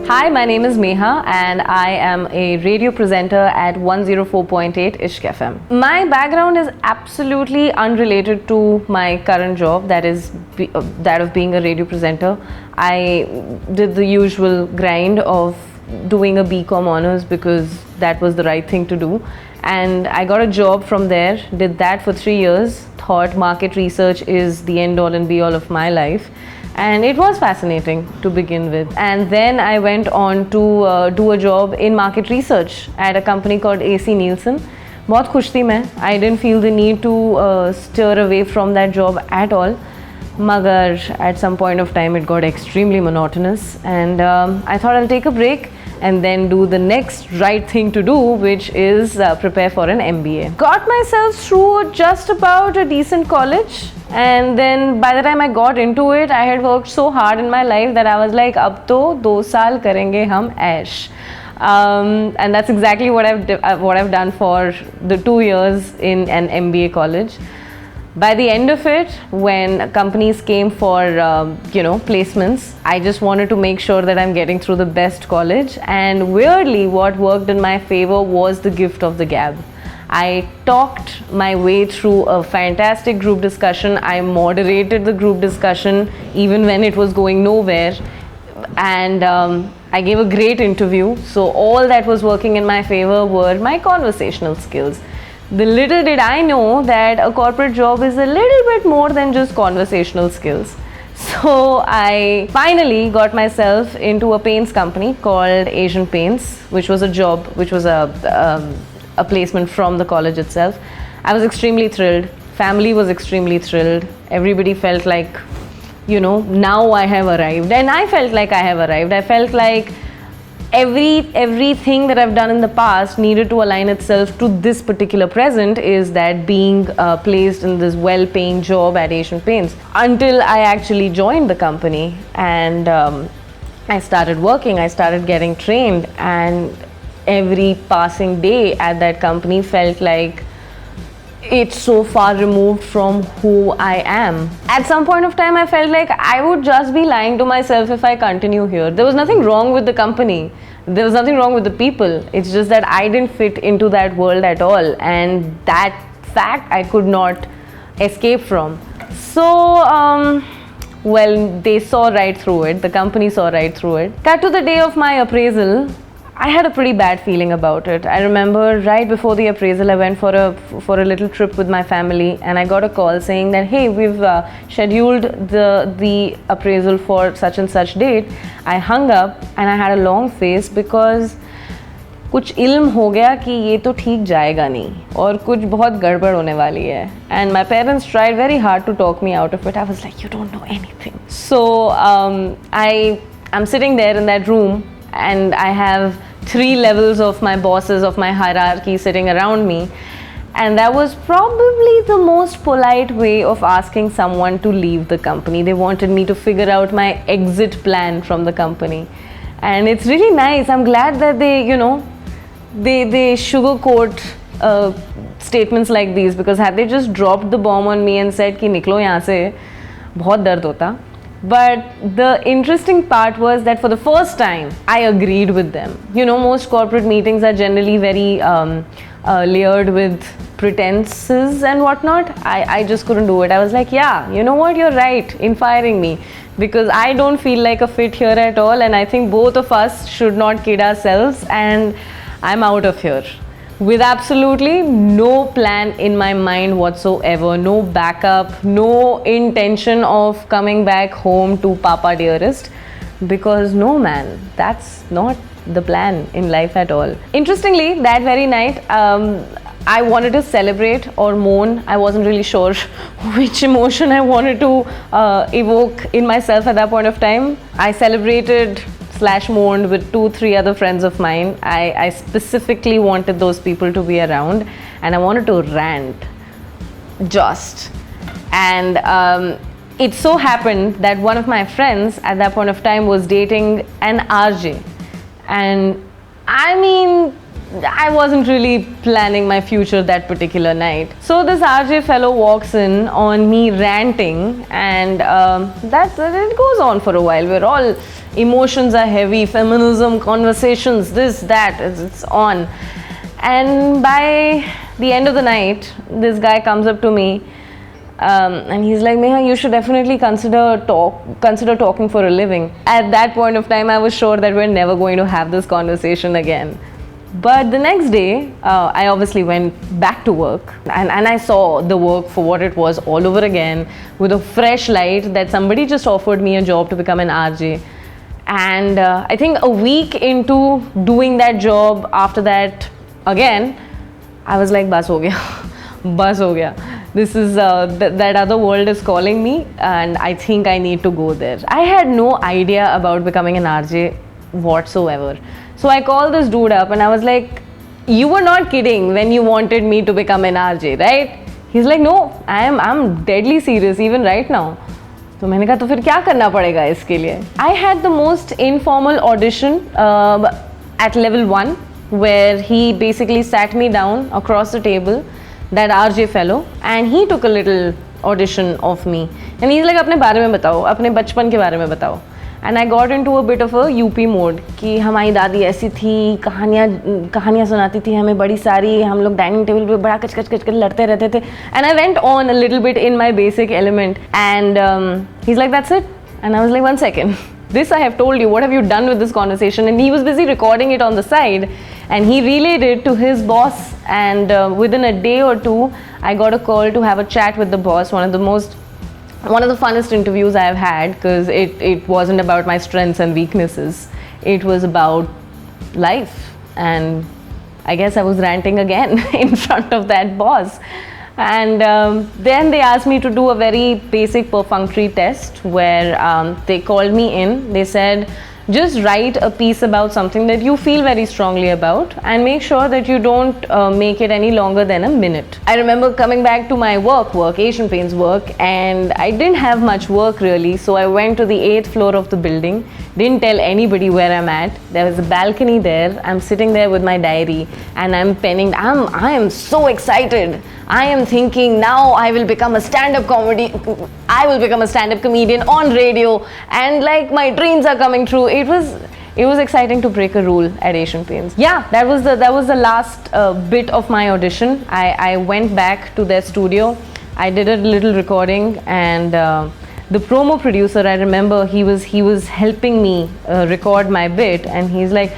Hi, my name is Meha and I am a radio presenter at 104.8 Ishq FM. My background is absolutely unrelated to my current job, that is that of being a radio presenter. I did the usual grind of doing a BCom honors because that was the right thing to do. And I got a job from there, did that for 3 years, thought market research is the end all and be all of my life. And it was fascinating to begin with. And then I went on to do a job in market research at a company called AC Nielsen. बहुत खुश थी मैं. I didn't feel the need to stir away from that job at all. Magar at some point of time it got extremely monotonous, and I thought I'll take a break and then do the next right thing to do, which is prepare for an MBA. Got myself through just about a decent college, and then by the time I got into it, I had worked so hard in my life that I was like, अब तो 2 साल करेंगे हम ऐश. And that's exactly what I've done for the 2 years in an MBA college. By the end of it, when companies came for placements, I just wanted to make sure that I'm getting through the best college. And weirdly, what worked in my favor was the gift of the gab. I talked my way through a fantastic group discussion. I moderated the group discussion even when it was going nowhere. And I gave a great interview. So all that was working in my favor were my conversational skills. The little did I know that a corporate job is a little bit more than just conversational skills. So I finally got myself into a paints company called Asian Paints, which was a job, which was a placement from the college itself. I was extremely thrilled. Family was extremely thrilled. Everybody felt like, now I have arrived. And I felt like I have arrived. I felt like everything that I've done in the past needed to align itself to this particular present, is that being placed in this well-paying job at Asian Paints, until I actually joined the company. And I started working, I started getting trained, and every passing day at that company felt like it's so far removed from who I am. At some point of time, I felt like I would just be lying to myself if I continue here. There was nothing wrong with the company. There was nothing wrong with the people. It's just that I didn't fit into that world at all. And that fact I could not escape from. So, they saw right through it. The company saw right through it. Cut to the day of my appraisal. I had a pretty bad feeling about it. I remember right before the appraisal, I went for a little trip with my family, and I got a call saying that, hey, we've scheduled the appraisal for such and such date. I hung up and I had a long face because कुछ इल्म हो गया कि ये तो ठीक जाएगा नहीं और कुछ बहुत गड़बड़ होने वाली है. And my parents tried very hard to talk me out of it. I was like, you don't know anything. So I'm sitting there in that room, and I have 3 levels of my bosses, of my hierarchy sitting around me. And that was probably the most polite way of asking someone to leave the company. They wanted me to figure out my exit plan from the company. And it's really nice. I'm glad that they sugarcoat statements like these, because had they just dropped the bomb on me and said कि निकलो यहाँ से, बहुत दर्द होता. But the interesting part was that for the first time, I agreed with them. Most corporate meetings are generally very layered with pretenses and whatnot. I just couldn't do it. I was like, yeah, you know what, you're right in firing me, because I don't feel like a fit here at all, and I think both of us should not kid ourselves, and I'm out of here. With absolutely no plan in my mind whatsoever, no backup, no intention of coming back home to Papa Dearest, because no man, that's not the plan in life at all. Interestingly, that very night, I wanted to celebrate or mourn. I wasn't really sure which emotion I wanted to evoke in myself at that point of time. I celebrated / mourned with 2-3 other friends of mine. I specifically wanted those people to be around, and I wanted to rant. And it so happened that one of my friends at that point of time was dating an RJ. And I mean, I wasn't really planning my future that particular night. So this RJ fellow walks in on me ranting, and it goes on for a while. We're all, emotions are heavy, feminism, conversations, this, that, it's on. And by the end of the night, this guy comes up to me, and he's like, Meha, you should definitely consider talking for a living. At that point of time, I was sure that we're never going to have this conversation again. But the next day, I obviously went back to work, and I saw the work for what it was all over again, with a fresh light that somebody just offered me a job to become an RJ. And I think a week into doing that job, after that, again, I was like, bas ho gaya, bas ho gaya. This is, that other world is calling me, and I think I need to go there. I had no idea about becoming an RJ whatsoever. So I called this dude up and I was like, you were not kidding when you wanted me to become an RJ, right? He's like, no, I'm deadly serious even right now. तो मैंने कहा तो फिर क्या करना पड़ेगा इसके लिए? I had the most informal audition at level 1, where he basically sat me down across the table, that RJ fellow, and he took a little audition of me. And he's like, अपने बारे में बताओ, अपने बचपन के बारे में बताओ. And I got into a bit of a UP mode कि हमारी दादी ऐसी थी, कहानियाँ सुनाती थी हमें बड़ी सारी, हम लोग डाइनिंग टेबल पे बड़ा कच लड़ते रहते थे. And I went on a little bit in my basic element, and he's like, that's it. And I was like, one second, this I have told you, what have you done with this conversation? And he was busy recording it on the side, and he relayed it to his boss, and within a day or two, I got a call to have a chat with the boss, one of the funnest interviews I have had, because it wasn't about my strengths and weaknesses. It was about life, and I guess I was ranting again in front of that boss. And then they asked me to do a very basic perfunctory test where they called me in. They said, just write a piece about something that you feel very strongly about, and make sure that you don't make it any longer than a minute. I remember coming back to my work, Asian Paints work, and I didn't have much work really, so I went to the 8th floor of the building, didn't tell anybody where I'm at. There was a balcony there. I'm sitting there with my diary and I'm penning. I am so excited. I am thinking now I will become a stand-up comedian on radio, and like my dreams are coming true. It was exciting to break a rule at Asian Paints. Yeah, that was the last bit of my audition. I went back to their studio. I did a little recording, and the promo producer, I remember, he was helping me record my bit, and he's like,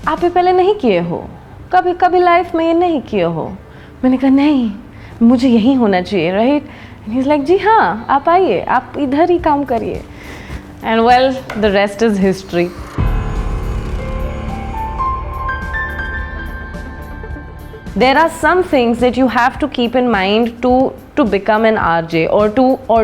आप ये पहले नहीं किए हो, कभी life में ये नहीं किए हो. मैंने कहा नहीं, मुझे यही होना चाहिए, right? And he's like, जी हाँ, आप आइए, आप इधर ही काम करिए. And well, the rest is history. There are some things that you have to keep in mind to become an RJ, or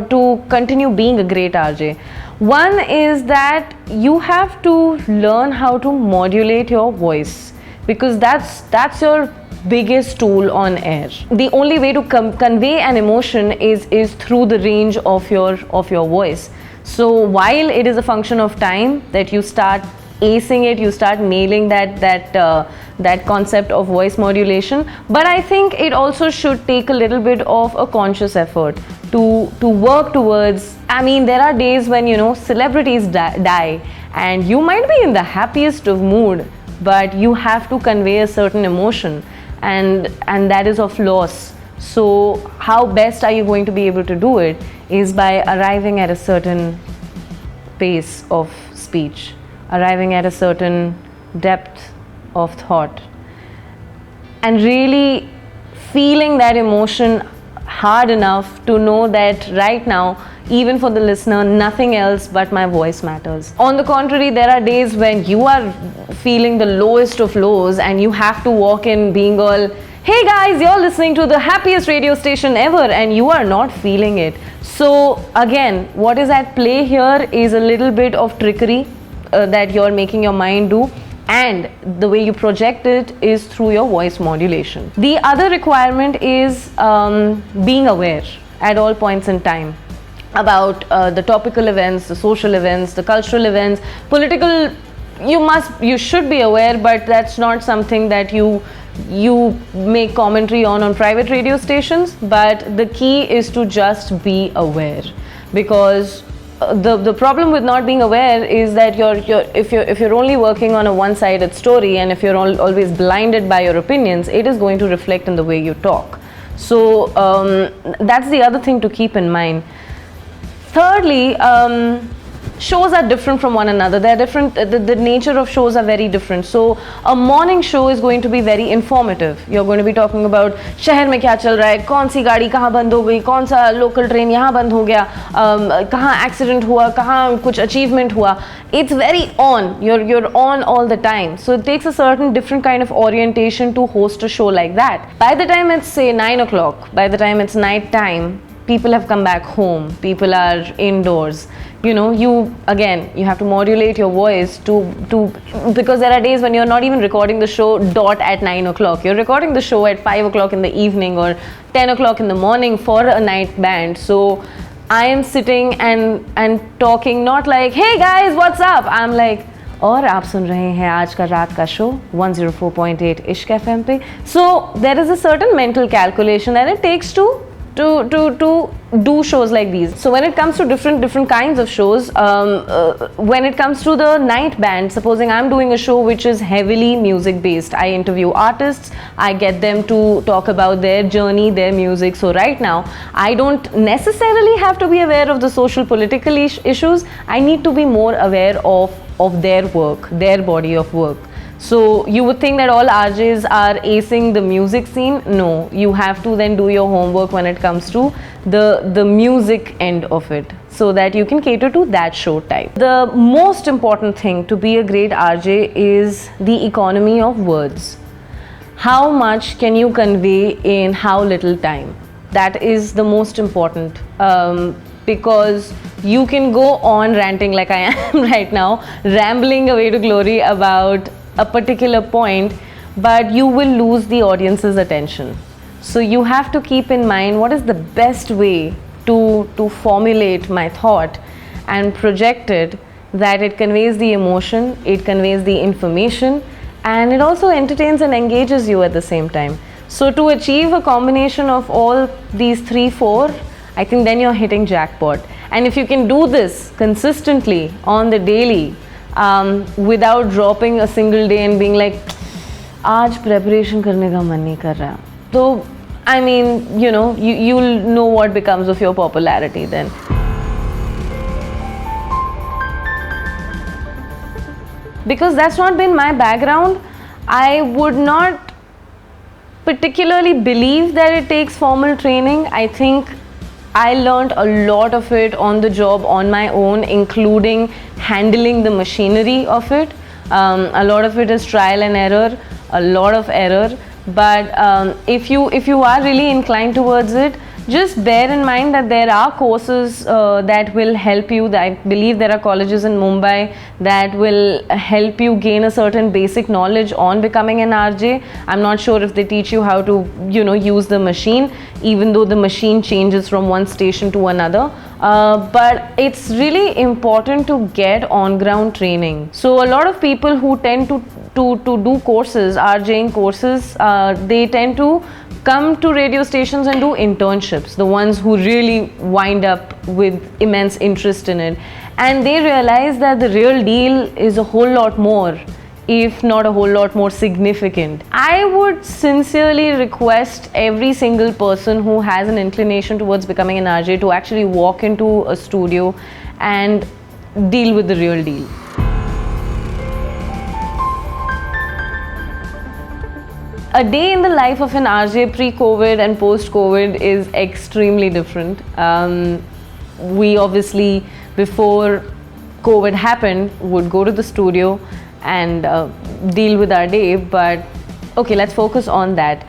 to continue being a great RJ. One is that you have to learn how to modulate your voice, because that's your biggest tool on air. The only way to convey an emotion is through the range of your voice. So while it is a function of time that you start acing it, you start nailing that concept of voice modulation, but I think it also should take a little bit of a conscious effort to work towards. I mean, there are days when, you know, celebrities die and you might be in the happiest of mood, but you have to convey a certain emotion, and that is of loss. So how best are you going to be able to do it is by arriving at a certain pace of speech, arriving at a certain depth of thought, and really feeling that emotion hard enough to know that right now, even for the listener, nothing else but my voice matters. On the contrary, there are days when you are feeling the lowest of lows and you have to walk in being all, hey guys, you're listening to the happiest radio station ever, and you are not feeling it. So again, what is at play here is a little bit of trickery that you're making your mind do, and the way you project it is through your voice modulation. The other requirement is being aware at all points in time about the topical events, the social events, the cultural events, political you should be aware, but that's not something that you make commentary on private radio stations. But the key is to just be aware, because the problem with not being aware is that if you're only working on a one-sided story, and if you're always blinded by your opinions, it is going to reflect in the way you talk. So that's the other thing to keep in mind. Thirdly, shows are different from one another. They're different. The nature of shows are very different. So a morning show is going to be very informative. You're going to be talking about शहर में क्या चल रहा है, कौन सी गाड़ी कहाँ बंद हो गई, कौन सा लोकल ट्रेन यहाँ बंद हो गया, कहाँ एक्सीडेंट हुआ, कहाँ कुछ अचीवमेंट हुआ. It's very on. You're on all the time. So it takes a certain different kind of orientation to host a show like that. By the time it's say 9 o'clock, by the time it's night time, people have come back home, people are indoors. You have to modulate your voice to because there are days when you're not even recording the show at 9 o'clock. You're recording the show at 5 o'clock in the evening or 10 o'clock in the morning for a night band. So I am sitting and talking not like, hey guys, what's up? I'm like, और आप सुन रहे हैं आज का रात का show 104.8 इश्क FM पे. So there is a certain mental calculation that it takes to do shows like these. So when it comes to different kinds of shows, when it comes to the night band, supposing I'm doing a show which is heavily music based, I interview artists, I get them to talk about their journey, their music. So right now I don't necessarily have to be aware of the social political issues. I need to be more aware of their work, their body of work. So you would think that all RJs are acing the music scene. No, you have to then do your homework when it comes to the music end of it, so that you can cater to that show type. The most important thing to be a great RJ is the economy of words. How much can you convey in how little time? That is the most important, because you can go on ranting like I am right now, rambling away to glory about a particular point, but you will lose the audience's attention. So you have to keep in mind what is the best way to formulate my thought and project it, that it conveys the emotion, it conveys the information, and it also entertains and engages you at the same time. So to achieve a combination of all these 3-4, I think then you're hitting jackpot. And if you can do this consistently on the daily, without dropping a single day and being like, आज preparation करने का मन नहीं कर रहा, तो I mean, you'll know what becomes of your popularity then. Because that's not been my background, I would not particularly believe that it takes formal training. I think I learned a lot of it on the job, on my own, including handling the machinery of it. A lot of it is trial and error, a lot of error. But if you are really inclined towards it, just bear in mind that there are courses that will help you. I believe there are colleges in Mumbai that will help you gain a certain basic knowledge on becoming an RJ. I'm not sure if they teach you how to, use the machine, even though the machine changes from one station to another. But it's really important to get on-ground training. So a lot of people who tend to do courses, RJing courses, they tend to come to radio stations and do internships, the ones who really wind up with immense interest in it. And they realize that the real deal is a whole lot more, if not a whole lot more significant. I would sincerely request every single person who has an inclination towards becoming an RJ to actually walk into a studio and deal with the real deal. A day in the life of an RJ pre-COVID and post-COVID is extremely different. We obviously, before COVID happened, would go to the studio and deal with our day, but okay, let's focus on that.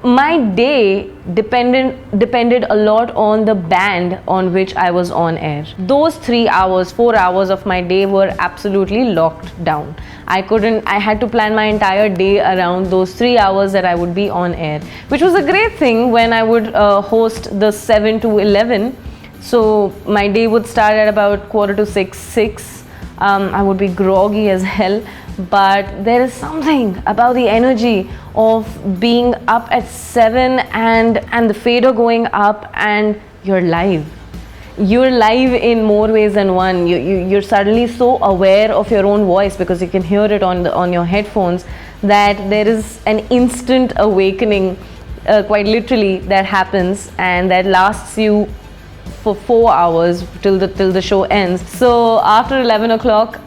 My day depended a lot on the band on which I was on air. Those 3 hours, 4 hours of my day were absolutely locked down. I had to plan my entire day around those 3 hours that I would be on air, which was a great thing when I would host the 7 to 11. So my day would start at about 5:45, 6. I would be groggy as hell, but there is something about the energy of being up at 7 and the fader going up and you're live. You're live in more ways than one. You're suddenly so aware of your own voice because you can hear it on your headphones, that there is an instant awakening, quite literally, that happens, and that lasts you for 4 hours till the show ends. So after 11 o'clock,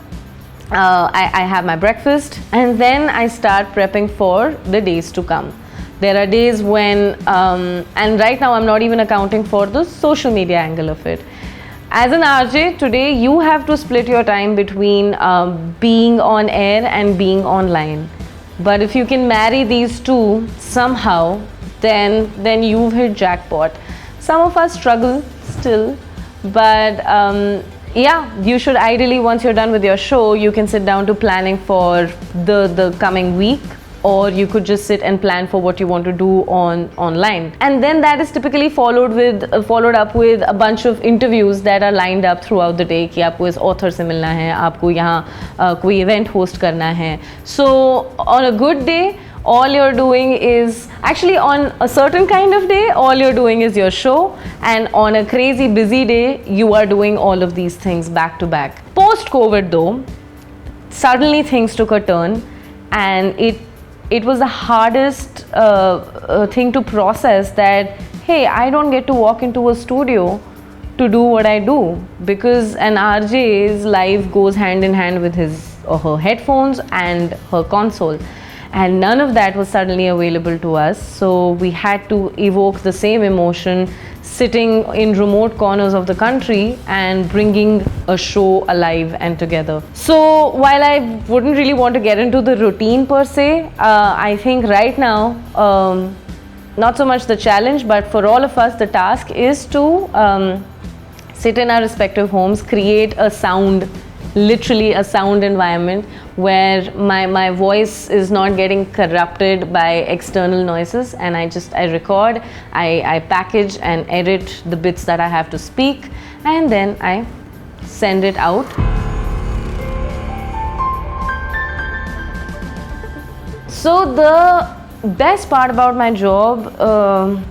I have my breakfast, and then I start prepping for the days to come. There are days when, and right now I'm not even accounting for the social media angle of it. As an RJ, today you have to split your time between being on air and being online. But if you can marry these two somehow, then you've hit jackpot. Some of us struggle still, but yeah, you should ideally, once you're done with your show, you can sit down to planning for the coming week, or you could just sit and plan for what you want to do online. And then that is typically followed up with a bunch of interviews that are lined up throughout the day, कि आपको इस author से मिलना है, आपको यहाँ कोई event host करना है. So on a good day, all you're doing is, actually on a certain kind of day, all you're doing is your show, and on a crazy busy day, you are doing all of these things back to back. Post-COVID though, suddenly things took a turn, and it was the hardest thing to process, that hey, I don't get to walk into a studio to do what I do, because an RJ's life goes hand in hand with his or her headphones and her console, and none of that was suddenly available to us. So we had to evoke the same emotion sitting in remote corners of the country and bringing a show alive and together. So while I wouldn't really want to get into the routine per se, I think right now, not so much the challenge, but for all of us, the task is to sit in our respective homes, create a sound, literally a sound environment where my voice is not getting corrupted by external noises, and I record, I package and edit the bits that I have to speak, and then I send it out. So the best part about my job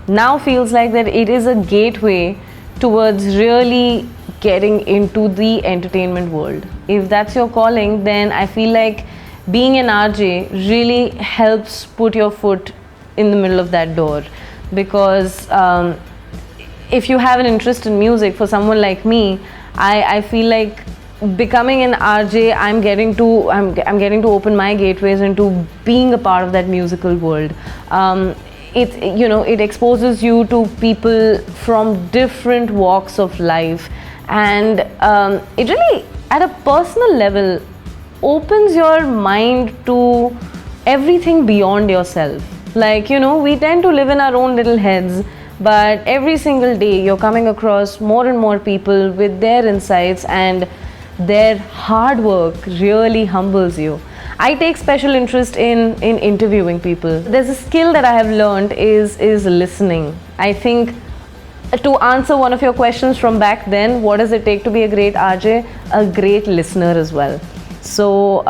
now feels like that it is a gateway towards really getting into the entertainment world. If that's your calling, then I feel like being an RJ really helps put your foot in the middle of that door, because if you have an interest in music, for someone like me, I feel like becoming an RJ, I'm getting to open my gateways into being a part of that musical world. It exposes you to people from different walks of life, and it really, at a personal level, opens your mind to everything beyond yourself. Like, we tend to live in our own little heads, but every single day you're coming across more and more people with their insights, and their hard work really humbles you. I take special interest in interviewing people. There's a skill that I have learned is listening. I think, to answer one of your questions from back then, what does it take to be a great RJ? A great listener as well. So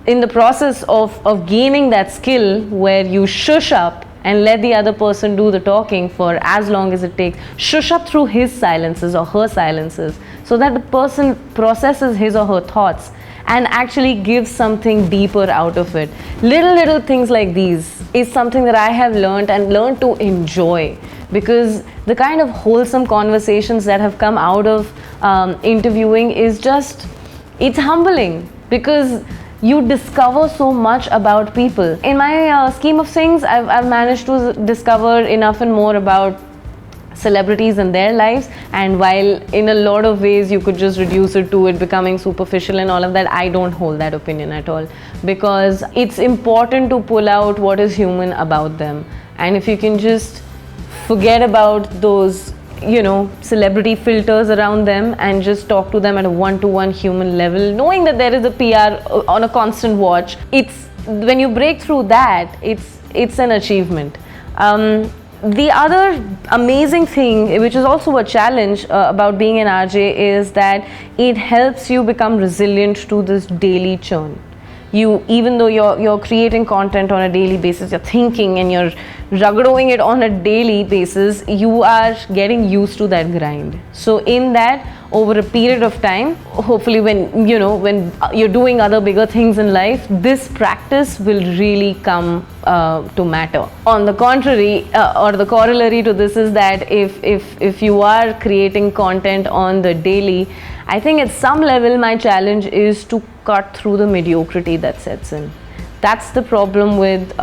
in the process of gaining that skill where you shush up and let the other person do the talking for as long as it takes, shush up through his silences or her silences, so that the person processes his or her thoughts and actually gives something deeper out of it. Little things like these is something that I have learned to enjoy, because the kind of wholesome conversations that have come out of interviewing is just, it's humbling, because you discover so much about people. In my scheme of things, I've managed to discover enough and more about celebrities and their lives, and while in a lot of ways you could just reduce it to it becoming superficial and all of that, I don't hold that opinion at all, because it's important to pull out what is human about them. And if you can just forget about those celebrity filters around them and just talk to them at a one-to-one human level, knowing that there is a PR on a constant watch, it's when you break through that, it's an achievement. The other amazing thing, which is also a challenge about being an RJ, is that it helps you become resilient to this daily churn. Even though you're creating content on a daily basis, you're thinking and you're rugdoing it on a daily basis, you are getting used to that grind. So in that, over a period of time, hopefully when you're doing other bigger things in life, this practice will really come to matter. On the contrary, or the corollary to this is that if you are creating content on the daily, I think at some level my challenge is to cut through the mediocrity that sets in. That's the problem with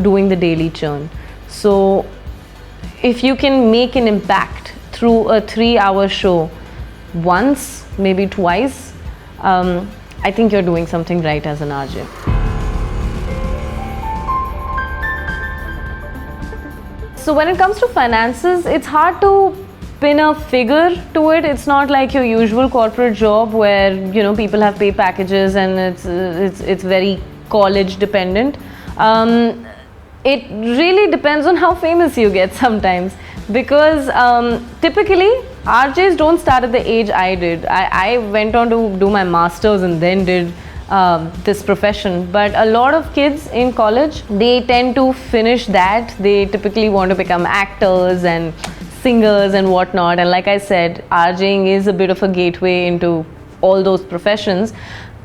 doing the daily churn. So if you can make an impact through a 3-hour show once, maybe twice, I think you're doing something right as an RJ. So when it comes to finances, it's hard to pin a figure to it. It's not like your usual corporate job where people have pay packages and it's very college dependent. It really depends on how famous you get sometimes, because typically RJs don't start at the age I did. I went on to do my masters and then did this profession, but a lot of kids in college, they tend to finish that. They typically want to become actors and singers and whatnot, and like I said, RJing is a bit of a gateway into all those professions.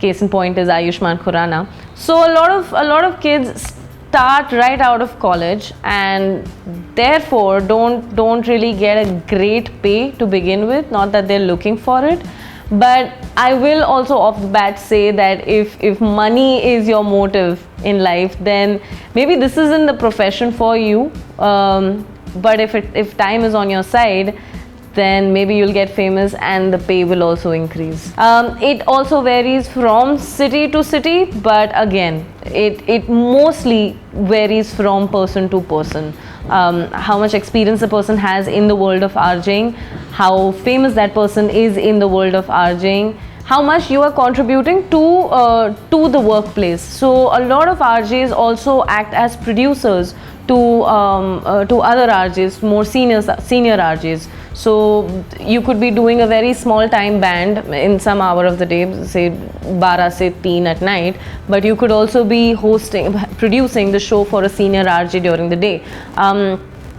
Case in point is Ayushmann Khurrana. So a lot of kids start right out of college and therefore don't really get a great pay to begin with. Not that they're looking for it, but I will also off the bat say that if money is your motive in life, then maybe this isn't the profession for you. But if time is on your side, then maybe you'll get famous and the pay will also increase. It also varies from city to city, but again, it mostly varies from person to person. How much experience the person has in the world of RJing, how famous that person is in the world of RJing, how much you are contributing to the workplace. So a lot of RJs also act as producers to other RJs, more senior RJs. So you could be doing a very small time band in some hour of the day, say 12 se 3 at night, but you could also be producing the show for a senior RJ during the day.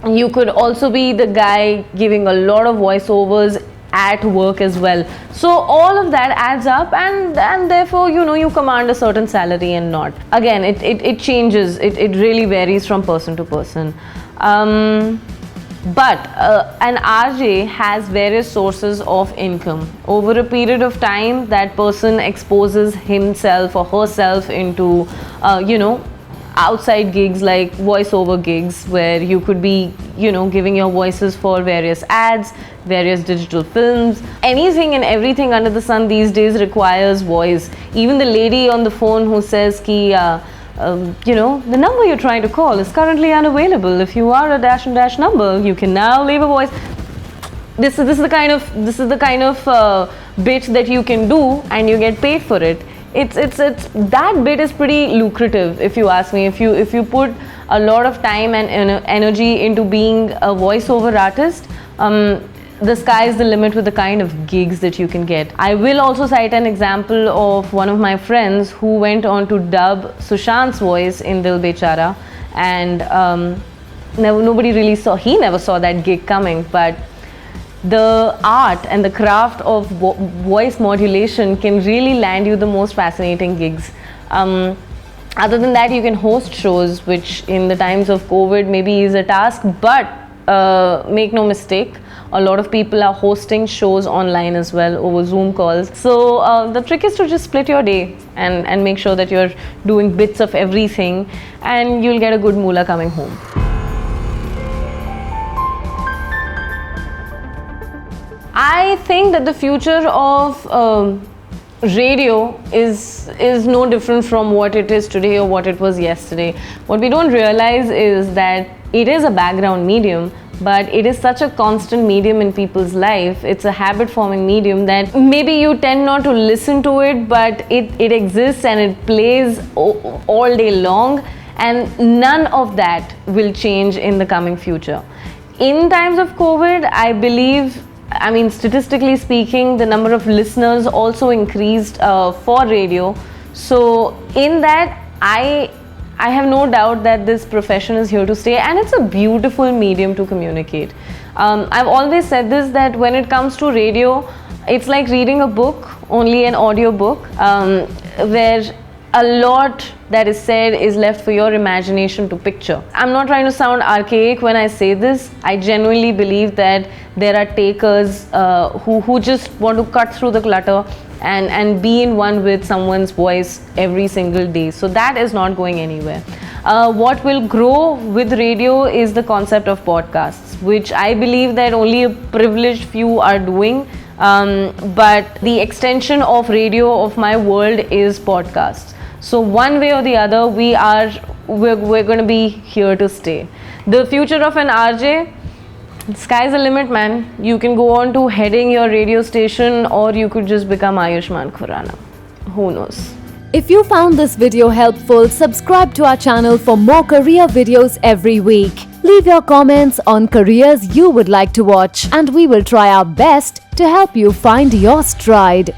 You could also be the guy giving a lot of voiceovers at work as well. So all of that adds up, and therefore you command a certain salary and not. Again, it changes. It really varies from person to person. But an RJ has various sources of income. Over a period of time, that person exposes himself or herself into outside gigs like voiceover gigs, where you could be giving your voices for various ads, various digital films. Anything and everything under the sun these days requires voice. Even the lady on the phone who says ki the number you're trying to call is currently unavailable. If you are a dash and dash number, you can now leave a voice. This is the kind of bit that you can do and you get paid for it. It's that bit is pretty lucrative, if you ask me. If you put a lot of time and energy into being a voiceover artist, the sky is the limit with the kind of gigs that you can get. I will also cite an example of one of my friends who went on to dub Sushant's voice in Dil Bechara, and nobody really saw. He never saw that gig coming, but the art and the craft of voice modulation can really land you the most fascinating gigs. Other than that, you can host shows, which in the times of COVID maybe is a task, but make no mistake, a lot of people are hosting shows online as well over Zoom calls. So the trick is to just split your day and make sure that you're doing bits of everything, and you'll get a good moolah coming home. I think that the future of radio is no different from what it is today or what it was yesterday. What we don't realize is that it is a background medium, but it is such a constant medium in people's life. It's a habit forming medium that maybe you tend not to listen to it, but it exists and it plays all day long. and none of that will change in the coming future. In times of COVID, I believe, I mean, statistically speaking, the number of listeners also increased for radio. So in that, I have no doubt that this profession is here to stay, and it's a beautiful medium to communicate. I've always said this, that when it comes to radio, it's like reading a book, only an audio book, where a lot that is said is left for your imagination to picture. I'm not trying to sound archaic when I say this. I genuinely believe that there are takers who just want to cut through the clutter and be in one with someone's voice every single day. So that is not going anywhere. What will grow with radio is the concept of podcasts, which I believe that only a privileged few are doing. But the extension of radio, of my world, is podcasts. So one way or the other, we're going to be here to stay. The future of an RJ, sky's the limit, man. You can go on to heading your radio station, or you could just become Ayushmann Khurrana. Who knows? If you found this video helpful, subscribe to our channel for more career videos every week. Leave your comments on careers you would like to watch, and we will try our best to help you find your stride.